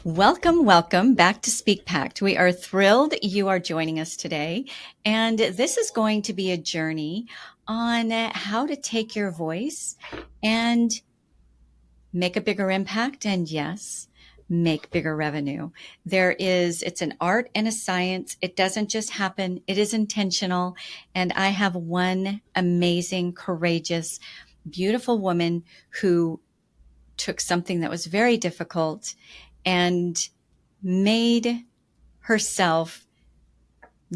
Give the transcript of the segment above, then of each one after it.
Welcome, welcome back to SpeakPact. We are thrilled you are joining us today. And this is going to be a journey on how to take your voice and make a bigger impact. And yes, make bigger revenue. It's an art and a science. It doesn't just happen. It is intentional. And I have one amazing, courageous, beautiful woman who took something that was very difficult and made herself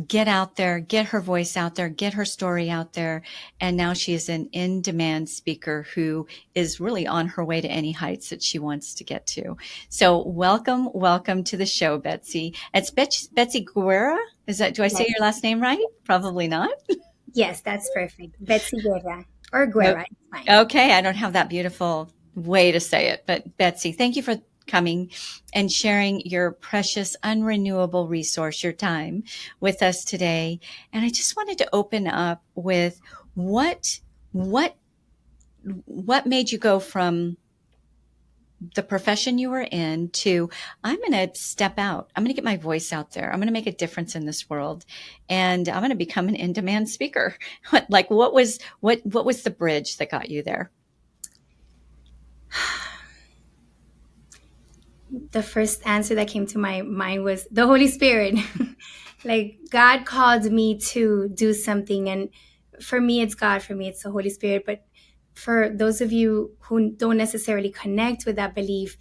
get out there, get her voice out there, get her story out there. And now she is an in-demand speaker who is really on her way to any heights that she wants to get to. So welcome to the show, Betsy. It's Betsy Guerra. Do I say Yes, your last name right? Probably not. yes, that's perfect. Betsy Guerra or Guerra, it's fine. Okay, I don't have that beautiful way to say it, but Betsy, thank you for coming and sharing your precious, unrenewable resource, your time, with us today. And I just wanted to open up with what what what made you go from the profession you were in to I'm going to step out. I'm going to get my voice out there. I'm going to make a difference in this world, and I'm going to become an in-demand speaker. Like what was the bridge that got you there? The first answer that came to my mind was the Holy Spirit. Like God called me to do something, and for me it's God, for me it's the Holy Spirit. But for those of you who don't necessarily connect with that belief,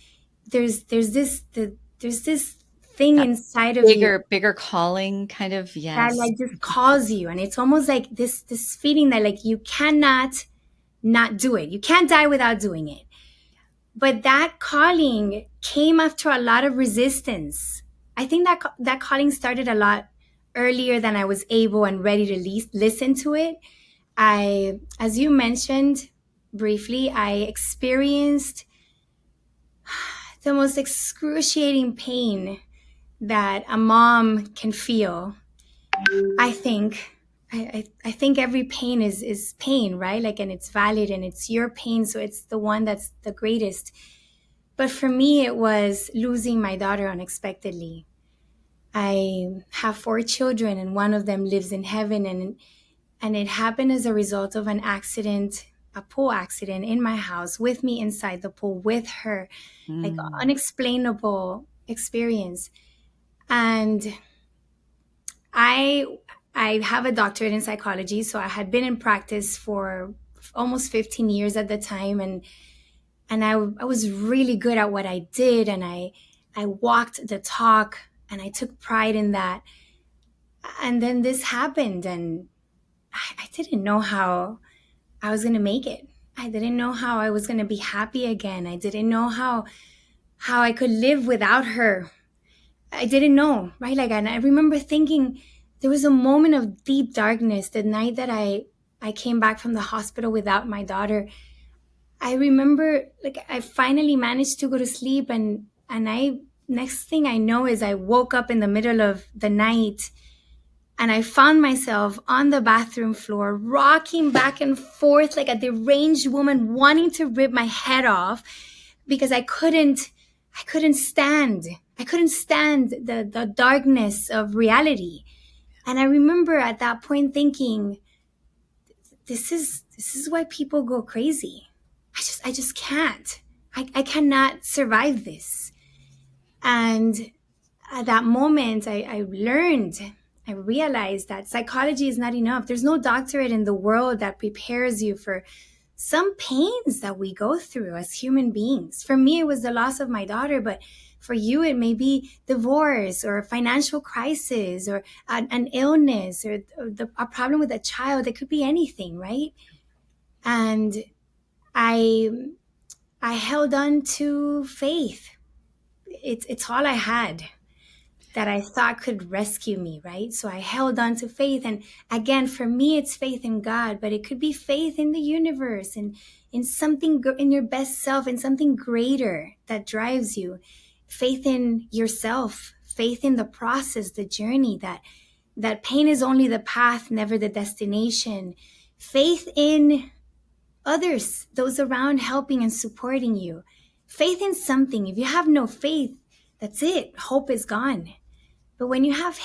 there's this thing That inside of you bigger calling kind of, that yes. like just calls you, and it's almost like this feeling that like you cannot not do it. You can't die without doing it. But that calling came after a lot of resistance. I think that calling started a lot earlier than I was able and ready to listen to it. As you mentioned briefly, I experienced the most excruciating pain that a mom can feel. I think. I think every pain is pain, right? Like, and it's valid and it's your pain. So it's the one that's the greatest. But for me, it was losing my daughter unexpectedly. I have 4 children, and one of them lives in heaven, and it happened as a result of an accident, a pool accident in my house with me inside the pool with her, like Mm. unexplainable experience. And I I have a doctorate in psychology, so I had been in practice for almost 15 years at the time, and I was really good at what I did, and I walked the talk, and I took pride in that. And then this happened, and I didn't know how I was going to make it. I didn't know how I was going to be happy again. I didn't know how I could live without her. I didn't know, right? Like, and I remember thinking there was a moment of deep darkness the night that I came back from the hospital without my daughter. I remember, like, I finally managed to go to sleep, and I next thing I know is I woke up in the middle of the night, and I found myself on the bathroom floor rocking back and forth like a deranged woman, wanting to rip my head off because I couldn't stand the darkness of reality. And I remember at that point thinking, this is why people go crazy. I just can't. I cannot survive this. And at that moment, I realized that psychology is not enough. There's no doctorate in the world that prepares you for some pains that we go through as human beings. For me, it was the loss of my daughter, but for you, it may be divorce or a financial crisis or an illness or a problem with a child. It could be anything, right? And I I held on to faith. It's all I had that I thought could rescue me, right? So I held on to faith. And again, for me, it's faith in God, but it could be faith in the universe and in something, in your best self, in something greater that drives you. Faith in yourself, faith in the process, the journey, that pain is only the path, never the destination. Faith in those around helping and supporting you. Faith in something. If you have no faith, that's it. Hope is gone. But when you have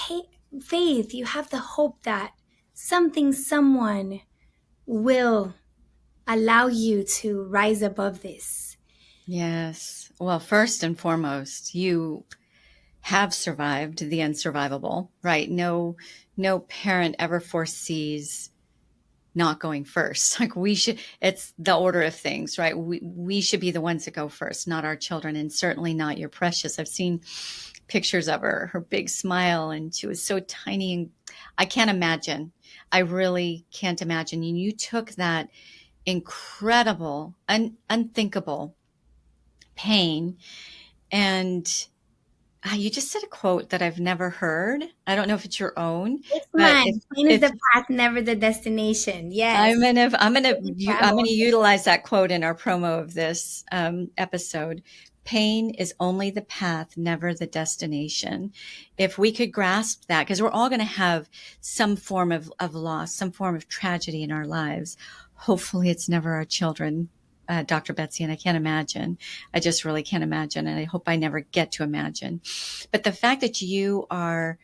faith, you have the hope that someone will allow you to rise above this. Yes. Well, first and foremost, you have survived the unsurvivable, right? No parent ever foresees not going first. Like we should, it's the order of things, right? We should be the ones that go first, not our children, and certainly not your precious. I've seen pictures of her big smile, and she was so tiny, and I can't imagine. I really can't imagine. And you took that incredible, unthinkable pain, and you just said a quote that I've never heard. I don't know if it's your own, It's but if mine. Pain is if the path, never the destination. Yes. I'm gonna Travel. utilize that quote in our promo of this episode. Pain is only the path, never the destination. If we could grasp that, because we're all going to have some form of loss, some form of tragedy in our lives. Hopefully, it's never our children, Dr. Betsy, and I can't imagine. I just really can't imagine, and I hope I never get to imagine. But the fact that you are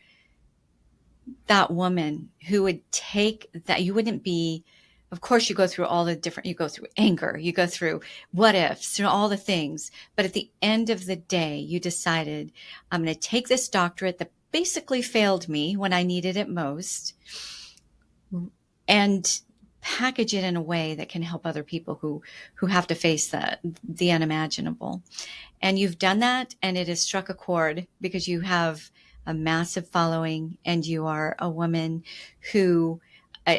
that woman who would take that, you wouldn't be, of course, you go through all the different, you go through anger, you go through what ifs, all the things. But at the end of the day, you decided, I'm going to take this doctorate that basically failed me when I needed it most and package it in a way that can help other people who have to face the unimaginable. And you've done that, and it has struck a chord because you have a massive following and you are a woman who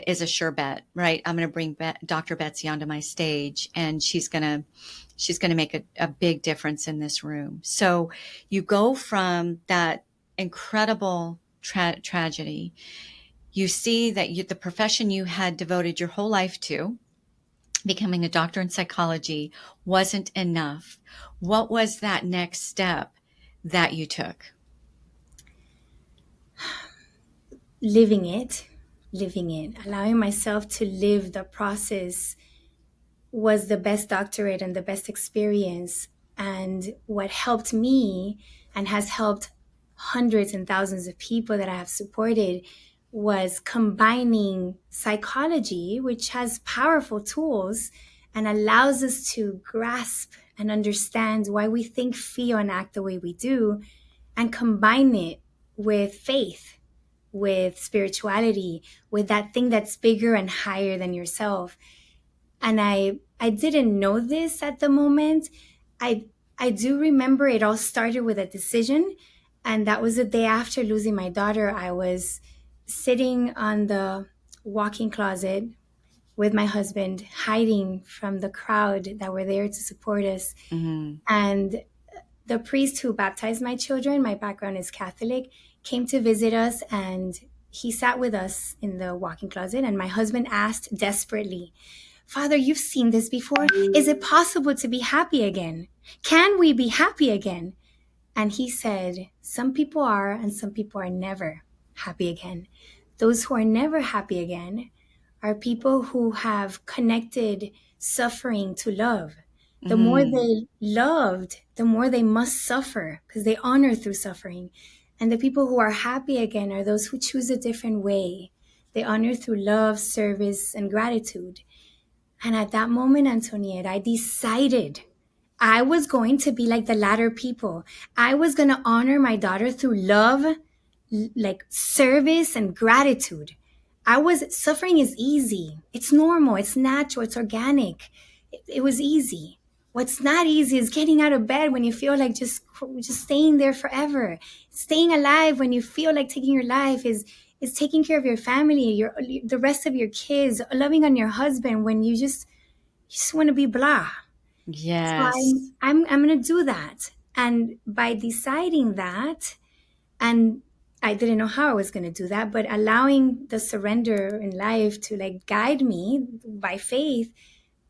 is a sure bet, right? I'm going to bring Dr. Betsy onto my stage, and she's going to make a big difference in this room. So you go from that incredible tragedy. You see that the profession you had devoted your whole life to, becoming a doctor in psychology, wasn't enough. What was that next step that you took? Living it, allowing myself to live the process was the best doctorate and the best experience. And what helped me and has helped hundreds and thousands of people that I have supported was combining psychology, which has powerful tools and allows us to grasp and understand why we think, feel, and act the way we do, and combine it with faith, with spirituality, with that thing that's bigger and higher than yourself. And I didn't know this at the moment. I do remember it all started with a decision, and that was the day after losing my daughter. I was sitting on the walk-in closet with my husband, hiding from the crowd that were there to support us. Mm-hmm. And the priest who baptized my children, my background is Catholic, came to visit us, and he sat with us in the walk-in closet. And my husband asked desperately, Father, you've seen this before. Is it possible to be happy again? Can we be happy again? And he said, some people are, and some people are never happy again. Those who are never happy again are people who have connected suffering to love. The more Mm-hmm. they loved, the more they must suffer because they honor through suffering. And the people who are happy again are those who choose a different way. They honor through love, service, and gratitude. And at that moment, Antoniette, I decided I was going to be like the latter people. I was going to honor my daughter through love, like service and gratitude. Suffering is easy. It's normal. It's natural. It's organic. It was easy. What's not easy is getting out of bed when you feel like just staying there forever. Staying alive when you feel like taking your life is taking care of your family, the rest of your kids, loving on your husband when you just want to be blah. So Yes. I'm going to do that. And by deciding that, and I didn't know how I was going to do that, but allowing the surrender in life to like guide me by faith,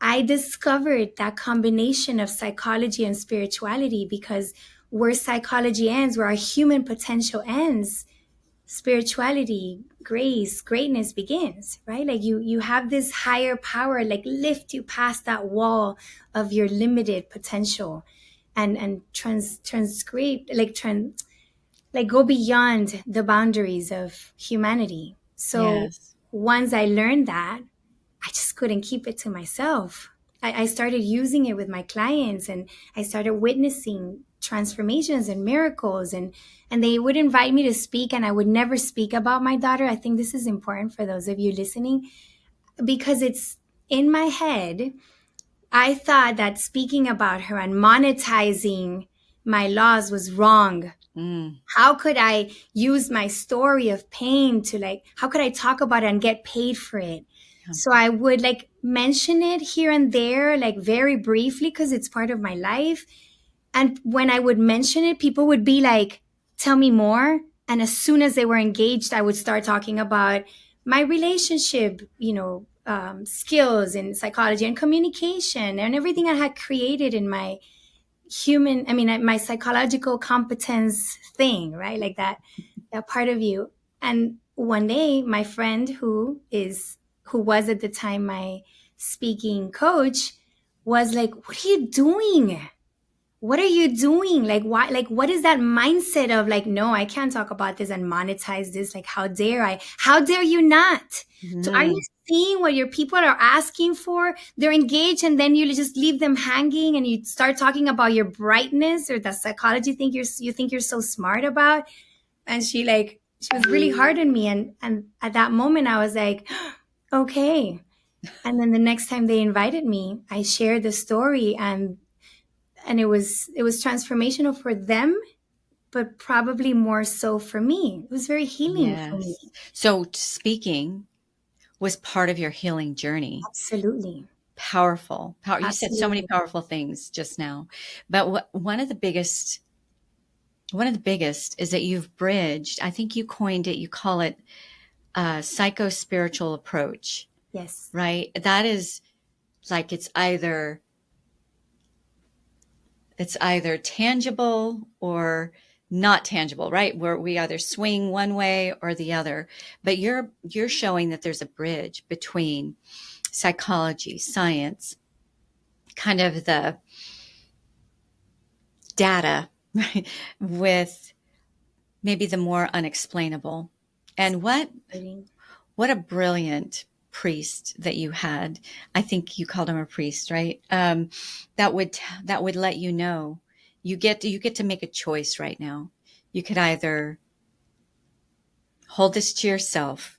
I discovered that combination of psychology and spirituality, because where psychology ends, where our human potential ends, spirituality, grace, greatness begins, right? Like you have this higher power, like lift you past that wall of your limited potential. and transcribe, like go beyond the boundaries of humanity. So Yes. once I learned that, I just couldn't keep it to myself. I started using it with my clients, and I started witnessing transformations and miracles, and they would invite me to speak, and I would never speak about my daughter. I think this is important for those of you listening, because it's in my head. I thought that speaking about her and monetizing my loss was wrong. Mm. How could I use my story of pain to, like, how could I talk about it and get paid for it? Yeah. So I would like mention it here and there, like very briefly, because it's part of my life. And when I would mention it, people would be like, tell me more. And as soon as they were engaged, I would start talking about my relationship, skills in psychology and communication and everything I had created in my my psychological competence thing, right? Like that part of you. And one day, my friend who was at the time my speaking coach was like, "What are you doing? What are you doing? Like, why? Like, what is that mindset of like, no, I can't talk about this and monetize this? Like, how dare I? How dare you not? So, are you Mm. seeing what your people are asking for? They're engaged, and then you just leave them hanging, and you start talking about your brightness or the psychology thing you think you're so smart about." And she was really hard on me, and at that moment, I was like, okay. And then the next time they invited me, I shared the story, and it was transformational for them, but probably more so for me. It was very healing for me. Yes. So speaking was part of your healing journey. Absolutely. Powerful. You said so many Absolutely. powerful things just now. But one of the biggest is that you've bridged, I think you coined it, you call it a psycho-spiritual approach, Yes. right? That is like it's either tangible or not tangible, right? Where we either swing one way or the other. But you're showing that there's a bridge between psychology, science, kind of the data, right, with maybe the more unexplainable. And what a brilliant priest that you had. I think you called him a priest, right? That would let you know you get to make a choice right now. You could either hold this to yourself.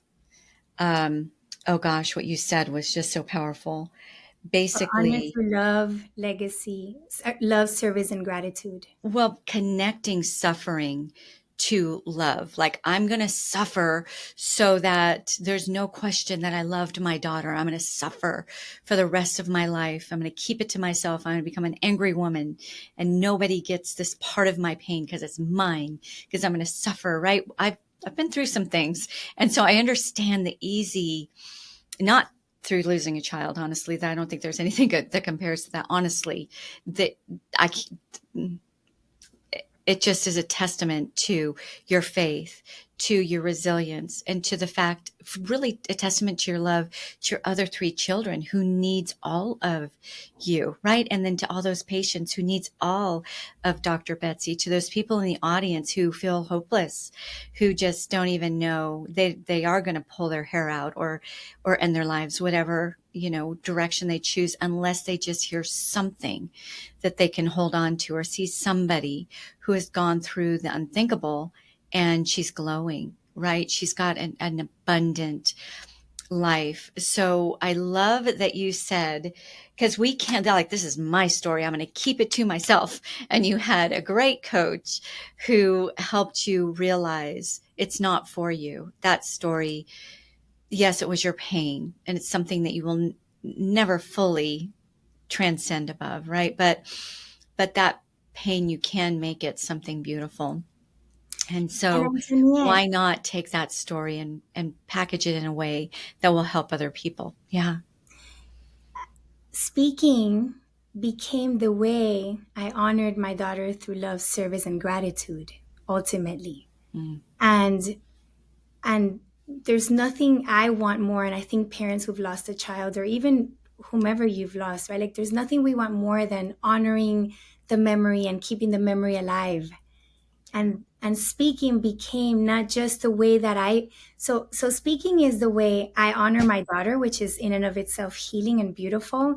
Um, oh gosh, what you said was just so powerful. Honor Basically, through love, legacy, love, service, and gratitude. well, connecting suffering to love. Like, I'm going to suffer so that there's no question that I loved my daughter. I'm going to suffer for the rest of my life. I'm going to keep it to myself. I'm going to become an angry woman, and nobody gets this part of my pain because it's mine, because I'm going to suffer, right? I've been through some things. And so I understand the easy, not through losing a child, honestly, that I don't think there's anything good that compares to that. Honestly, that I it just is a testament to your faith, to your resilience, and to the fact, really a testament to your love to your other three children who needs all of you, right? And then to all those patients who needs all of Dr. Betsy, to those people in the audience who feel hopeless, who just don't even know they are going to pull their hair out or end their lives, whatever, direction they choose, unless they just hear something that they can hold on to, or see somebody who has gone through the unthinkable and she's glowing, right? She's got an abundant life. So I love that you said, because we can't, they're like, this is my story, I'm going to keep it to myself. And you had a great coach who helped you realize it's not for you. That story, yes, it was your pain, and it's something that you will never fully transcend above, right? But that pain, you can make it something beautiful. And And so Antoniette, why not take that story and package it in a way that will help other people? Yeah. speaking became the way I honored my daughter through love, service, and gratitude, ultimately. Mm. And and there's nothing I want more, and I think parents who've lost a child, or even whomever you've lost, right? Like, there's nothing we want more than honoring the memory and keeping the memory alive. And speaking became not just the way that so speaking is the way I honor my daughter, which is in and of itself healing and beautiful.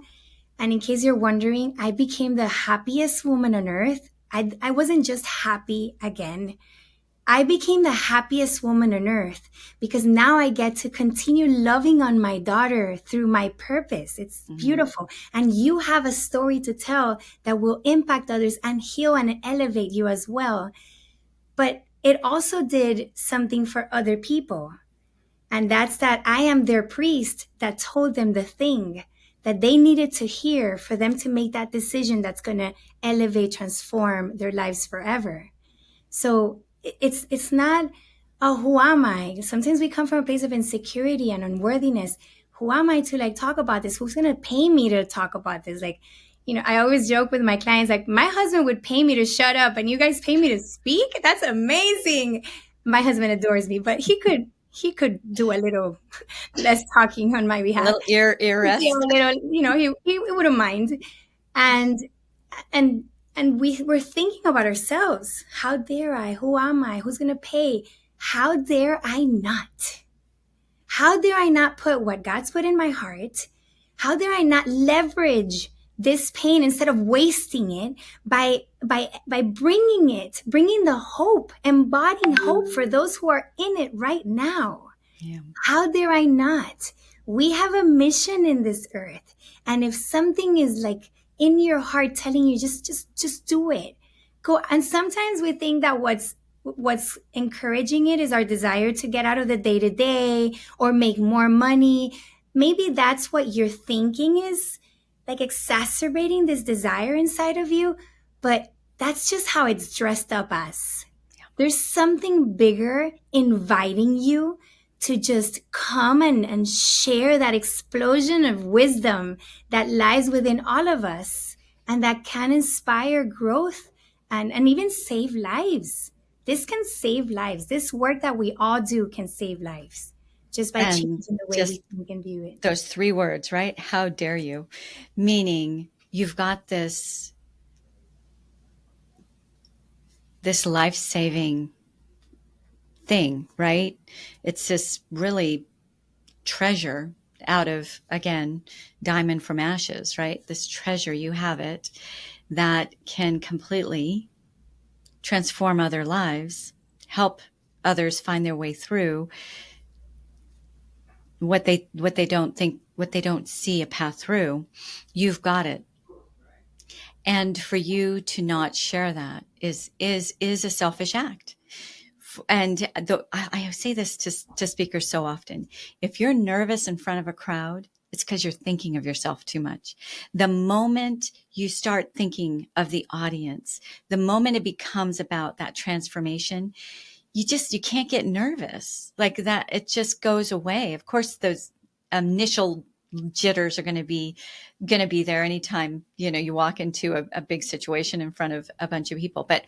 And in case you're wondering, I became the happiest woman on earth. I wasn't just happy again. I became the happiest woman on earth because now I get to continue loving on my daughter through my purpose. It's beautiful. And you have a story to tell that will impact others and heal and elevate you as well. But it also did something for other people. And that's that I am their priest that told them the thing that they needed to hear for them to make that decision that's going to elevate, transform their lives forever. So it's not, oh, who am I? Sometimes we come from a place of insecurity and unworthiness. Who am I to like talk about this? Who's gonna pay me to talk about this? Like, I always joke with my clients, like, my husband would pay me to shut up and you guys pay me to speak? That's amazing. My husband adores me, but he could do a little less talking on my A behalf. little ear Yeah, rest. a little, he wouldn't mind. And and and we were thinking about ourselves. How dare I? Who am I? Who's gonna pay? How dare I not? How dare I not put what God's put in my heart? How dare I not leverage this pain instead of wasting it by bringing the hope, embodying hope for those who are in it right now? Yeah. How dare I not? We have a mission in this earth. And if something is like in your heart telling you just do it. Go. And sometimes we think that what's encouraging it is our desire to get out of the day to day or make more money. Maybe that's what you're thinking is like exacerbating this desire inside of you, but that's just how it's dressed up as. There's something bigger inviting you to just come and share that explosion of wisdom that lies within all of us and that can inspire growth and even save lives. This can save lives. This work that we all do can save lives just by And changing the way just we think and view it. those three words, right? How dare you? Meaning you've got this life-saving thing, right? It's this really treasure out of, again, diamond from ashes, right? This treasure, you have it, that can completely transform other lives, help others find their way through what they don't think, what they don't see a path through. You've got it. And for you to not share that is a selfish act. And I say this to speakers so often. If you're nervous in front of a crowd, it's because you're thinking of yourself too much. The moment you start thinking of the audience, the moment it becomes about that transformation, you can't get nervous like that. It just goes away. Of course, those initial jitters are going to be there anytime, you walk into a big situation in front of a bunch of people, but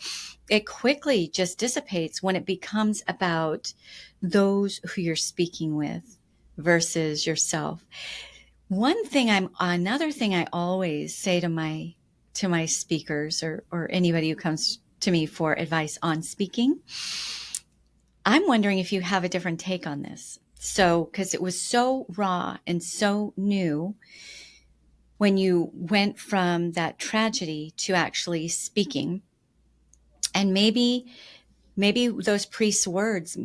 it quickly just dissipates when it becomes about those who you're speaking with versus yourself. Another thing I always say to my speakers or anybody who comes to me for advice on speaking, I'm wondering if you have a different take on this. So, because it was so raw and so new when you went from that tragedy to actually speaking, and maybe those priest's words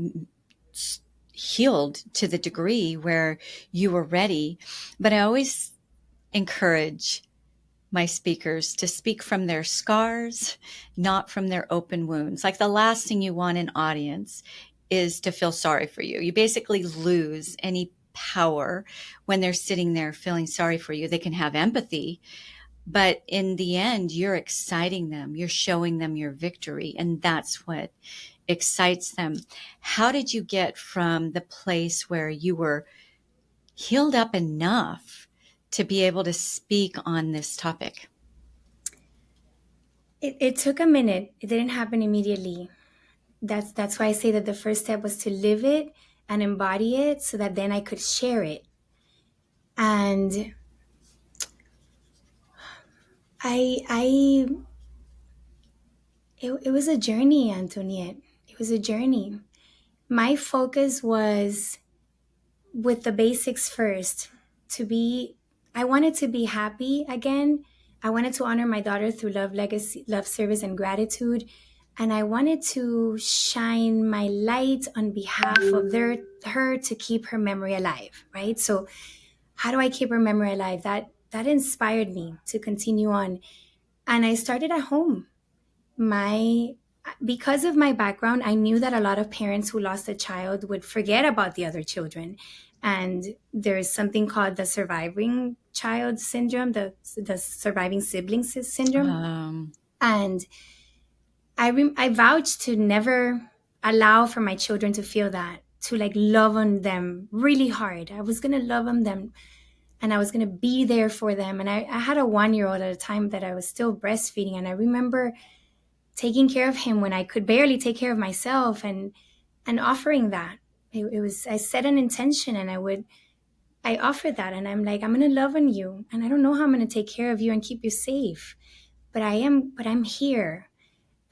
healed to the degree where you were ready. But I always encourage my speakers to speak from their scars, not from their open wounds. Like the last thing you want an audience is to feel sorry for you. You basically lose any power when they're sitting there feeling sorry for you. They can have empathy, but in the end, you're exciting them. You're showing them your victory. And that's what excites them. How did you get from the place where you were healed up enough to be able to speak on this topic? It took a minute. It didn't happen immediately. That's why I say that the first step was to live it and embody it so that then I could share it. And I It was a journey, Antoniette. It was a journey. My focus was with the basics first. To be, I wanted to be happy again. I wanted to honor my daughter through love, legacy, love, service, and gratitude. And I wanted to shine my light on behalf of her to keep her memory alive, right? So how do I keep her memory alive? That inspired me to continue on. And I started at home. My Because of my background, I knew that a lot of parents who lost a child would forget about the other children. And there's something called the surviving child syndrome, the surviving sibling syndrome. Um, And I vouched to never allow for my children to feel that, to like love on them really hard. I was going to love on them and I was going to be there for them. And I had a 1 year old at a time that I was still breastfeeding. And I remember taking care of him when I could barely take care of myself, and offering that. It was, I set an intention and I offered that, and I'm like, I'm going to love on you, and I don't know how I'm going to take care of you and keep you safe, but I'm here.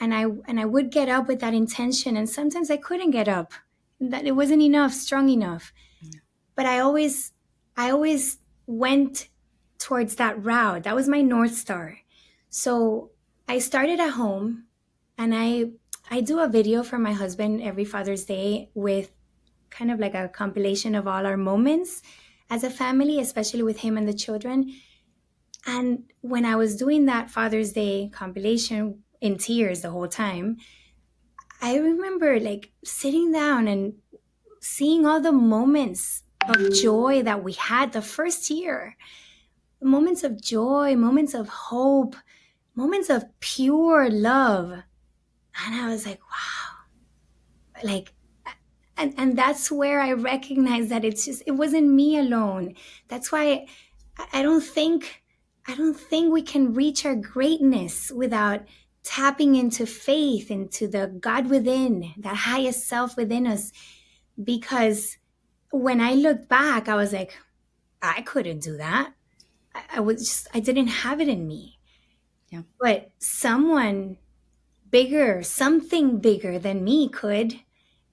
And I would get up with that intention, and sometimes I couldn't get up. That it wasn't enough, strong enough. But I always went towards that route. That was my North Star. So I started at home, and I do a video for my husband every Father's Day with kind of like a compilation of all our moments as a family, especially with him and the children. And when I was doing that Father's Day compilation in tears the whole time, I remember like sitting down and seeing all the moments of joy that we had the first year. Moments of joy, moments of hope, moments of pure love. And I was like, wow. Like, and that's where I recognized that it wasn't me alone. That's why I don't think we can reach our greatness without tapping into faith, into the God within, that highest self within us. Because when I looked back, I was like, I couldn't do that. I didn't have it in me. yeah. But someone bigger, something bigger than me could.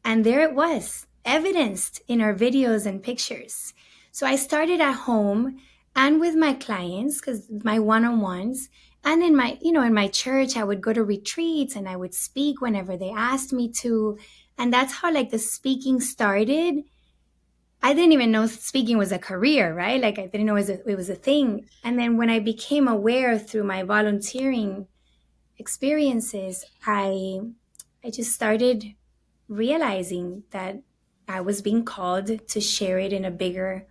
And there it was, evidenced in our videos and pictures. So I started at home and with my clients, because my one-on-ones, and in my church, I would go to retreats and I would speak whenever they asked me to. And that's how like the speaking started. I didn't even know speaking was a career, right? Like I didn't know it was a thing. And then when I became aware through my volunteering experiences, I just started realizing that I was being called to share it in a bigger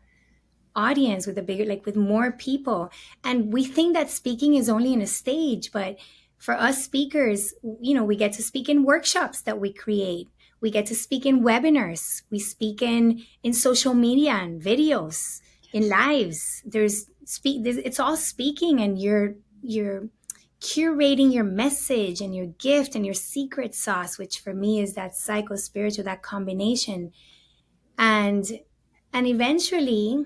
audience, with a bigger, like with more people. And we think that speaking is only in a stage, but for us speakers, we get to speak in workshops that we create. We get to speak in webinars. We speak in social media and videos, in lives. It's all speaking, and you're curating your message and your gift and your secret sauce, which for me is that psycho spiritual, that combination. And eventually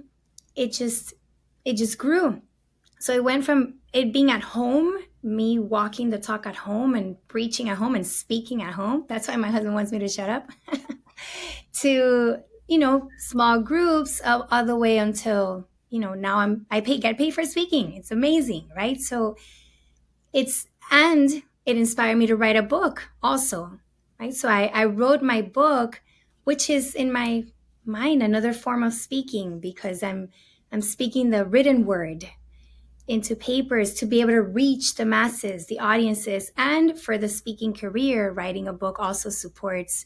it just grew. So it went from it being at home, me walking the talk at home and preaching at home and speaking at home. That's why my husband wants me to shut up. To small groups, all the way until now get paid for speaking. It's amazing, right? So it inspired me to write a book also, right? So I wrote my book, which is in my mind another form of speaking, because I'm speaking the written word into papers to be able to reach the masses, the audiences. And for the speaking career, writing a book also supports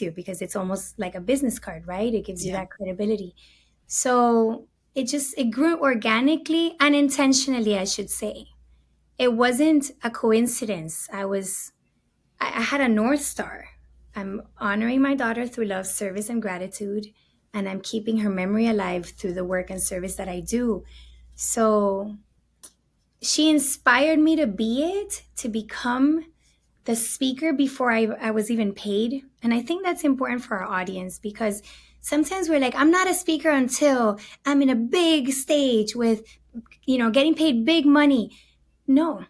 you, because it's almost like a business card, right? It gives you Yeah. that credibility. So it grew organically and intentionally, I should say. It wasn't a coincidence. I had a North Star. I'm honoring my daughter through love, service, and gratitude, and I'm keeping her memory alive through the work and service that I do. So she inspired me to to become the speaker before I was even paid. And I think that's important for our audience, because sometimes we're like, I'm not a speaker until I'm in a big stage with, getting paid big money. No,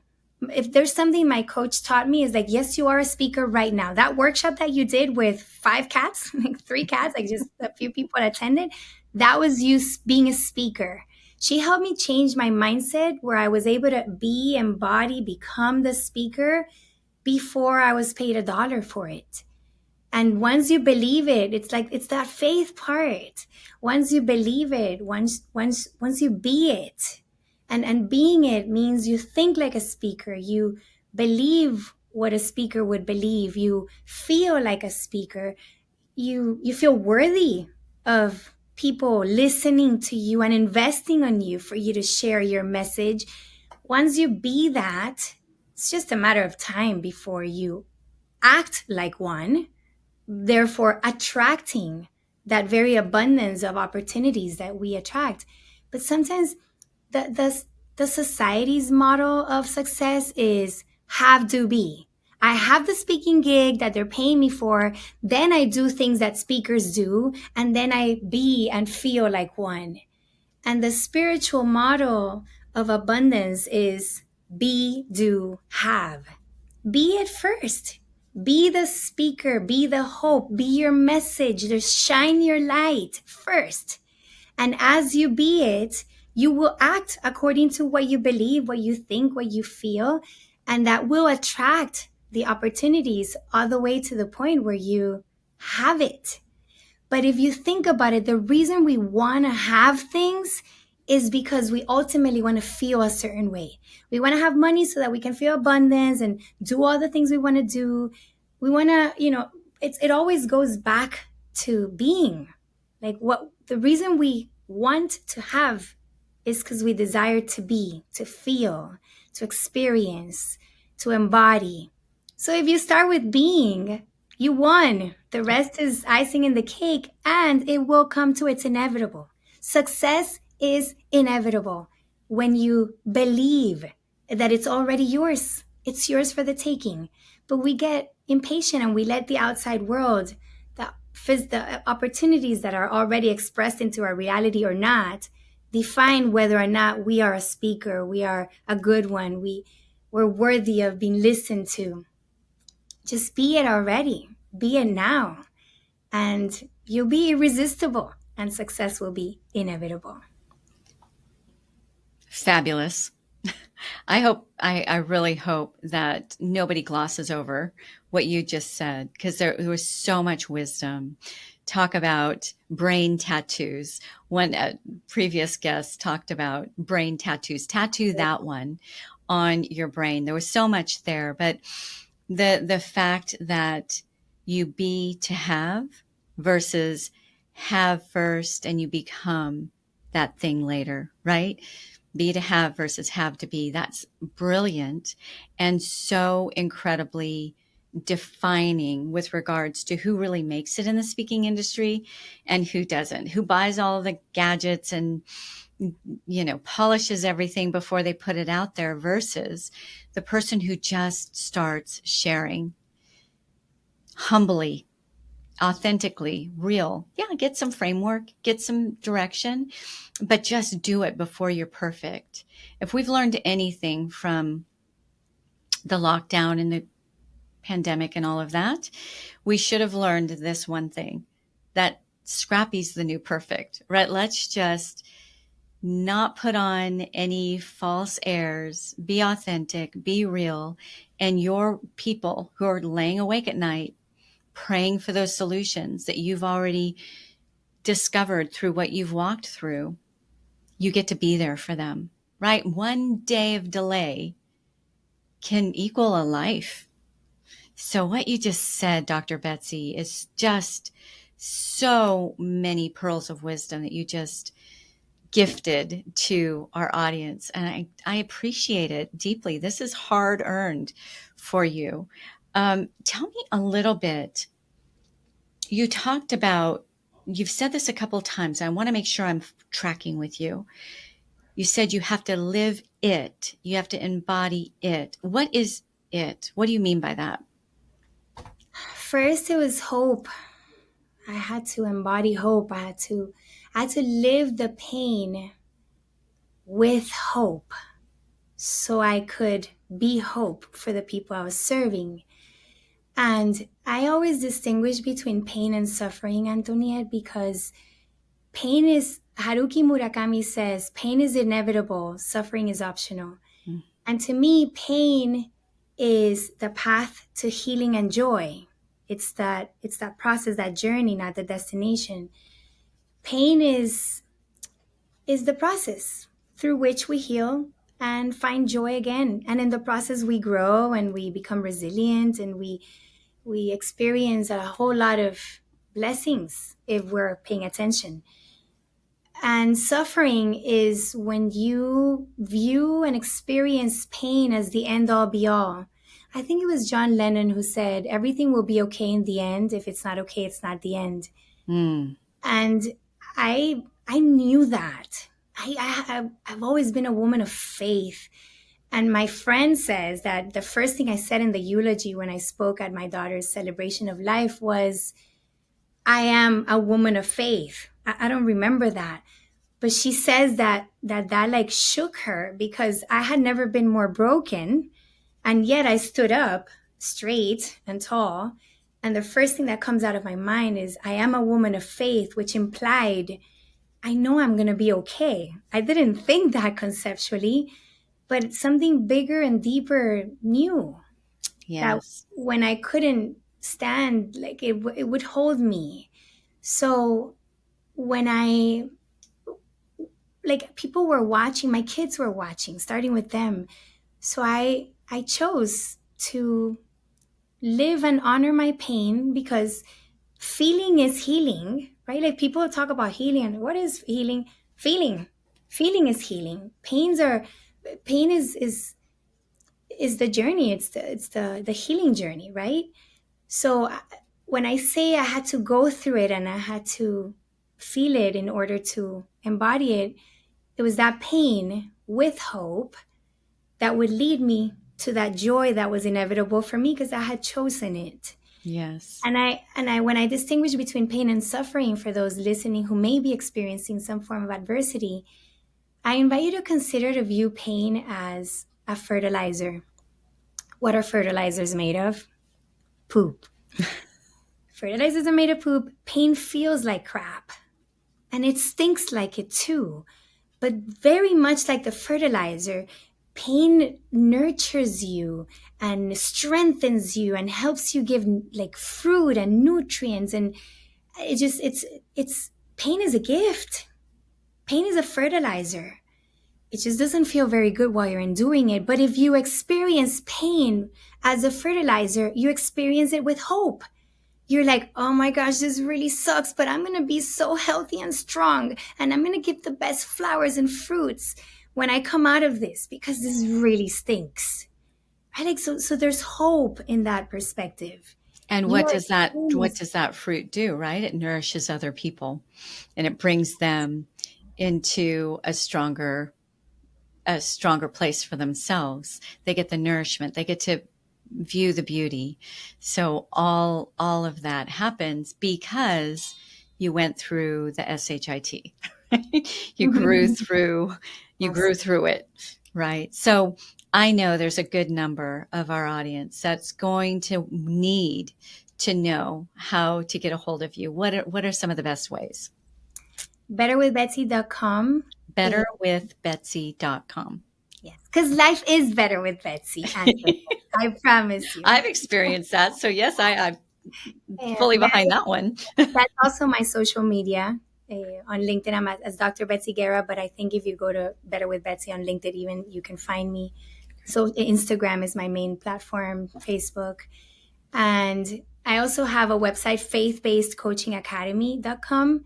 if there's something my coach taught me is like, yes, you are a speaker right now. That workshop that you did with 5 cats, like 3 cats, like just a few people attended, that was you being a speaker. She helped me change my mindset where I was able to be, embody, become the speaker before I was paid $1 for it. And once you believe it, it's like it's that faith part. Once you believe it, once you be it, and being it means you think like a speaker, you believe what a speaker would believe, you feel like a speaker, you feel worthy of people listening to you and investing on you for you to share your message. Once you be that, it's just a matter of time before you act like one, therefore attracting that very abundance of opportunities that we attract. But sometimes the society's model of success is have to be. I have the speaking gig that they're paying me for, then I do things that speakers do, and then I be and feel like one. And the spiritual model of abundance is be, do, have. Be it first. Be the speaker, be the hope, be your message. Just shine your light first. And as you be it, you will act according to what you believe, what you think, what you feel. And that will attract the opportunities all the way to the point where you have it. But if you think about it, the reason we want to have things is because we ultimately want to feel a certain way. We want to have money so that we can feel abundance and do all the things we want to do. We want to, it always goes back to being. Like what the reason we want to have is because we desire to be, to feel, to experience, to embody. So if you start with being, you won. The rest is icing in the cake, and it will come to it's inevitable. Success is inevitable when you believe that it's already yours. It's yours for the taking. But we get impatient and we let the outside world, the opportunities that are already expressed into our reality or not, define whether or not we are a speaker, we are a good one, we're worthy of being listened to. Just be it already. Be it now. And you'll be irresistible and success will be inevitable. Fabulous. I really hope that nobody glosses over what you just said, because there was so much wisdom. Talk about brain tattoos. One previous guest talked about brain tattoos. Tattoo that one on your brain. There was so much there, but the fact that you be to have versus have first and you become that thing later, right? Be to have versus have to be. That's brilliant and so incredibly defining with regards to who really makes it in the speaking industry and who doesn't, who buys all of the gadgets and polishes everything before they put it out there versus the person who just starts sharing humbly, authentically, real. Yeah, get some framework, get some direction, but just do it before you're perfect. If we've learned anything from the lockdown and the pandemic and all of that, we should have learned this one thing, that scrappy's the new perfect, right? Let's just not put on any false airs, be authentic, be real, and your people who are laying awake at night praying for those solutions that you've already discovered through what you've walked through, you get to be there for them, right? One day of delay can equal a life. So what you just said, Dr. Betsy, is just so many pearls of wisdom that you just gifted to our audience. And I appreciate it deeply. This is hard earned for you. Tell me a little bit. You talked about, you've said this a couple of times. I want to make sure I'm tracking with you. You said you have to live it. You have to embody it. What is it? What do you mean by that? First, it was hope. I had to embody hope. I had to live the pain with hope so I could be hope for the people I was serving. And I always distinguish between pain and suffering, Antoniette, because pain is, Haruki Murakami says, pain is inevitable, suffering is optional. Mm. And to me, pain is the path to healing and joy. It's that process, that journey, not the destination. Pain is the process through which we heal and find joy again. And in the process we grow and we become resilient, and we experience a whole lot of blessings if we're paying attention. And suffering is when you view and experience pain as the end all be all. I think it was John Lennon who said, everything will be okay in the end. If it's not okay, it's not the end. Mm. And I knew that. I've always been a woman of faith. And my friend says that the first thing I said in the eulogy when I spoke at my daughter's celebration of life was, I am a woman of faith. I don't remember that. But she says that like shook her, because I had never been more broken. And yet I stood up straight and tall. And the first thing that comes out of my mind is, I am a woman of faith, which implied, I know I'm going to be okay. I didn't think that conceptually, but something bigger and deeper knew that Yes. when I couldn't stand, like it would hold me. So when like people were watching, my kids were watching, starting with them. So I chose to live and honor my pain, because feeling is healing, right? Like people talk about healing, and what is healing? Feeling is healing. Pain is the journey. It's the healing journey, right? So when I say I had to go through it and I had to feel it in order to embody it, it was that pain with hope that would lead me to that joy that was inevitable for me, because I had chosen it. Yes. And when I distinguish between pain and suffering for those listening who may be experiencing some form of adversity, I invite you to consider to view pain as a fertilizer. What are fertilizers made of? Poop. Fertilizers are made of poop. Pain feels like crap. And it stinks like it too. But very much like the fertilizer, pain nurtures you and strengthens you and helps you give like fruit and nutrients. And it's pain is a gift. Pain is a fertilizer. It just doesn't feel very good while you're enduring it. But if you experience pain as a fertilizer, you experience it with hope. You're like, oh my gosh, this really sucks, but I'm going to be so healthy and strong. And I'm going to give the best flowers and fruits when I come out of this, because this really stinks. Right? Like, so there's hope in that perspective. And You what are does experiencing. that fruit do, right? It nourishes other people, and it brings them into a stronger place for themselves. They get the nourishment, they get to view the beauty. So all of that happens because you went through the SHIT. you grew through you grew Absolutely. through it, right? So I know there's a good number of our audience that's going to need to know how to get a hold of you. What are some of the best ways? Betterwithbetsy.com. Betterwithbetsy.com. Yes, because life is better with Betsy. And I promise you. I've experienced that. So yes, I'm fully That behind that one. That's also my social media. On LinkedIn, I'm as Dr. Betsy Guerra, but I think if you go to Better with Betsy on LinkedIn, even you can find me. So Instagram is my main platform, Facebook. And I also have a website, faithbasedcoachingacademy.com.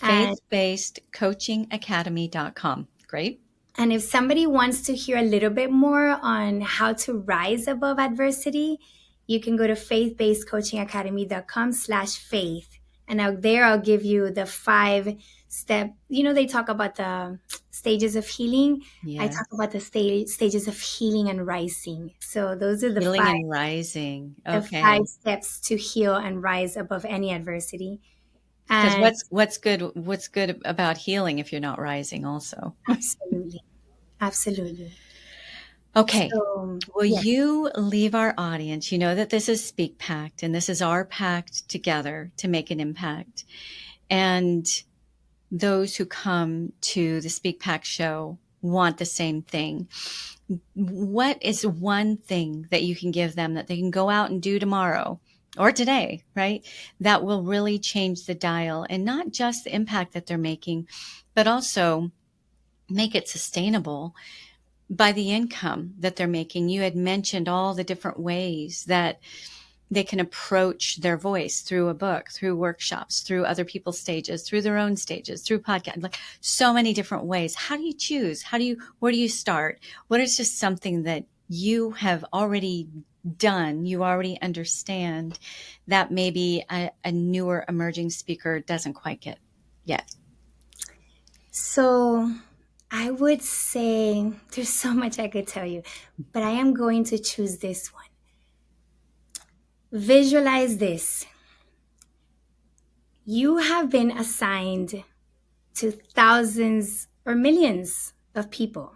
And Faith-based-coaching-academy.com. Great. And if somebody wants to hear a little bit more on how to rise above adversity, you can go to faithbasedcoachingacademy.com/faith. And out there, I'll give you the 5-step, they talk about the stages of healing. I Yes. talk about the stages of healing and rising. So those are the Healing five, and rising. the Okay. 5 steps to heal and rise above any adversity. Because And what's good about healing if you're not rising also? absolutely, absolutely. Okay. So, Will yeah. you leave our audience? You know that this is Speak Pact, and this is our pact together to make an impact. And those who come to the Speak Pact show want the same thing. What is one thing that you can give them that they can go out and do tomorrow or today, right? That will really change the dial, and not just the impact that they're making, but also make it sustainable by the income that they're making. You had mentioned all the different ways that they can approach their voice through a book, through workshops, through other people's stages, through their own stages, through podcasts, like so many different ways. How do you choose? Where do you start? What is just something that you have already done, you already understand, that maybe a newer emerging speaker doesn't quite get yet? So I would say there's so much I could tell you, but I am going to choose this one. Visualize this. You have been assigned to thousands or millions of people.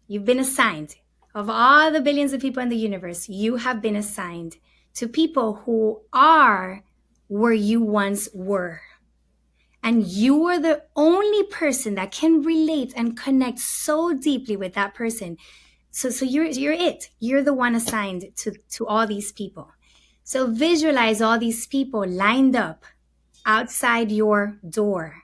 You've been assigned. Of all the billions of people in the universe, you have been assigned to people who are where you once were. And you are the only person that can relate and connect so deeply with that person. So you're it. You're the one assigned to all these people. So visualize all these people lined up outside your door.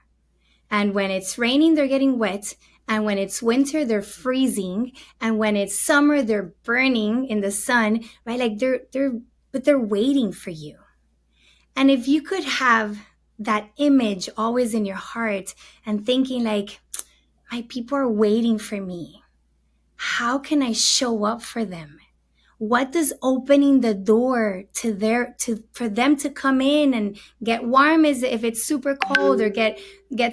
And when it's raining, they're getting wet. And when it's winter, they're freezing. And when it's summer, they're burning in the sun, right? Like they're waiting for you. And if you could have that image always in your heart and thinking like, my people are waiting for me. How can I show up for them? What does opening the door for them to come in and get warm is if it's super cold, or get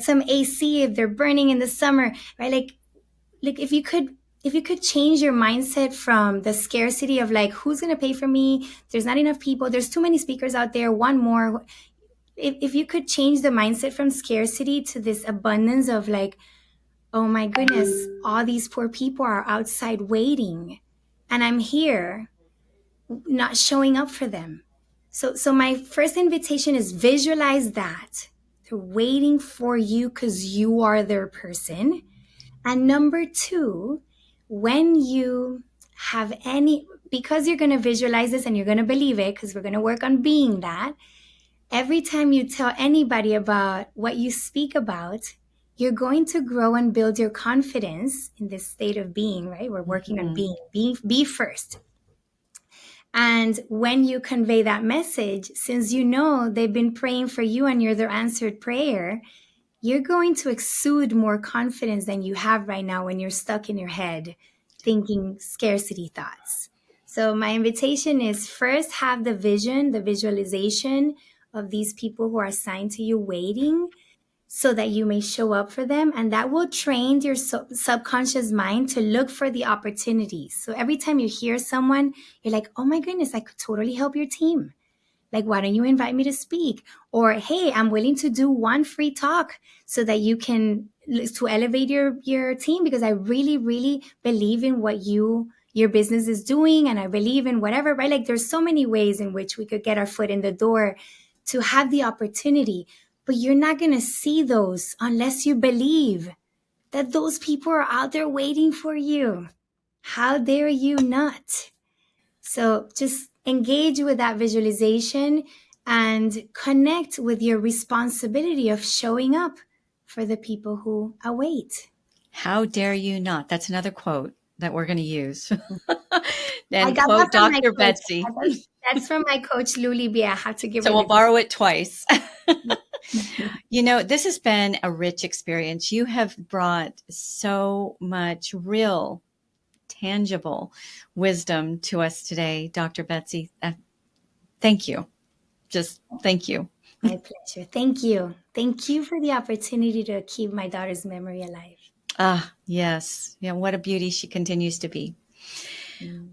some AC if they're burning in the summer, right? Like if you could change your mindset from the scarcity of like, who's going to pay for me? There's not enough people. There's too many speakers out there. One more. If you could change the mindset from scarcity to this abundance of like, oh my goodness, all these poor people are outside waiting and I'm here not showing up for them. So my first invitation is visualize that. They're waiting for you because you are their person. And number two, when you have because you're going to visualize this and you're going to believe it, because we're going to work on being that, every time you tell anybody about what you speak about, you're going to grow and build your confidence in this state of being, right? We're working on be first. And when you convey that message, since you know they've been praying for you and you're their answered prayer, you're going to exude more confidence than you have right now when you're stuck in your head thinking scarcity thoughts. So my invitation is first have the vision, the visualization of these people who are assigned to you waiting so that you may show up for them. And that will train your subconscious mind to look for the opportunities. So every time you hear someone, you're like, oh my goodness, I could totally help your team. Like, why don't you invite me to speak? Or, hey, I'm willing to do one free talk so that you can, to elevate your team, because I really, really believe in what your business is doing. And I believe in whatever, right? Like there's so many ways in which we could get our foot in the door to have the opportunity, but you're not going to see those unless you believe that those people are out there waiting for you. How dare you not? So just engage with that visualization and connect with your responsibility of showing up for the people who await. How dare you not? That's another quote that we're going to use. I And got that quote from my Dr. coach. Betsy. That's from my coach, Luli B. I have to give So her we'll the borrow it twice. You know, this has been a rich experience. You have brought so much real, tangible wisdom to us today, Dr. Betsy. Thank you. Just thank you. My pleasure. Thank you. Thank you for the opportunity to keep my daughter's memory alive. Ah, yes. Yeah, what a beauty she continues to be. Mm.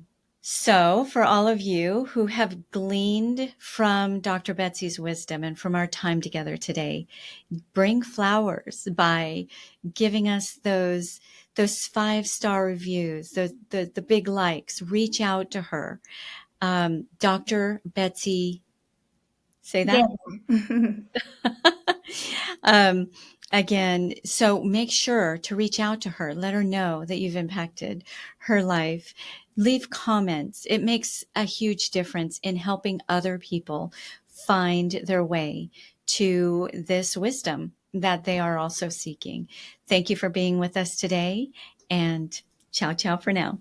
So, for all of you who have gleaned from Dr. Betsy's wisdom and from our time together today, bring flowers by giving us those 5-star reviews, the big likes. Reach out to her. Dr. Betsy, say that? Guerra. um, Again, so make sure to reach out to her. Let her know that you've impacted her life. Leave comments. It makes a huge difference in helping other people find their way to this wisdom that they are also seeking. Thank you for being with us today, and ciao, ciao for now.